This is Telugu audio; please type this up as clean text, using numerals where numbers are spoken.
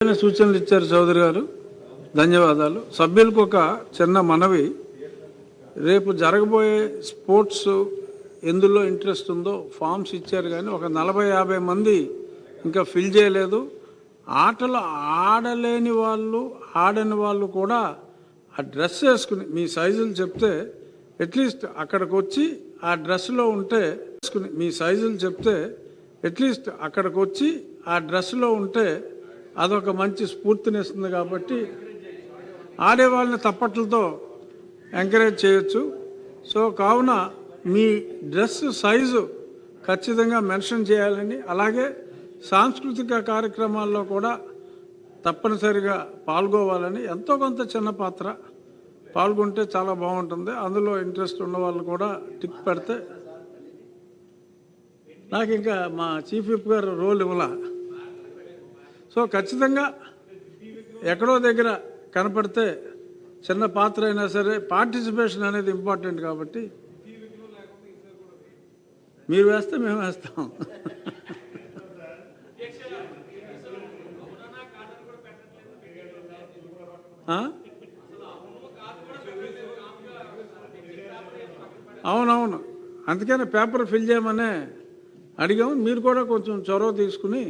సూచనలు ఇచ్చారు చౌదరి గారు, ధన్యవాదాలు. సభ్యులకు ఒక చిన్న మనవి, రేపు జరగబోయే స్పోర్ట్స్ ఎందులో ఇంట్రెస్ట్ ఉందో ఫామ్స్ ఇచ్చారు, కానీ ఒక 40-50 మంది ఇంకా ఫిల్ చేయలేదు. ఆటలు ఆడలేని వాళ్ళు, ఆడని వాళ్ళు కూడా ఆ డ్రెస్ వేసుకుని మీ సైజులు చెప్తే అట్లీస్ట్ అక్కడికి వచ్చి ఆ డ్రెస్లో ఉంటే మీ సైజులు చెప్తే అట్లీస్ట్ అక్కడికి వచ్చి ఆ డ్రెస్లో ఉంటే అదొక మంచి స్ఫూర్తినిస్తుంది. కాబట్టి ఆడేవాళ్ళని తప్పట్లతో ఎంకరేజ్ చేయొచ్చు. సో కావున మీ డ్రెస్ సైజు ఖచ్చితంగా మెన్షన్ చేయాలని, అలాగే సాంస్కృతిక కార్యక్రమాల్లో కూడా తప్పనిసరిగా పాల్గొవాలని, ఎంతో కొంత చిన్న పాత్ర పాల్గొంటే చాలా బాగుంటుంది. అందులో ఇంట్రెస్ట్ ఉన్న వాళ్ళు కూడా టిక్ పెడితే, నాకు ఇంకా మా చీఫ్ విప్ గారు రోల్ ఇవ్వాల. సో ఖచ్చితంగా ఎక్కడో దగ్గర కనపడితే చిన్న పాత్ర అయినా సరే పార్టిసిపేషన్ అనేది ఇంపార్టెంట్. కాబట్టి మీరు వేస్తే మేము వేస్తాం. అవునవును, అందుకనే పేపర్ ఫిల్ చేయమనే అడిగాము. మీరు కూడా కొంచెం చొరవ తీసుకుని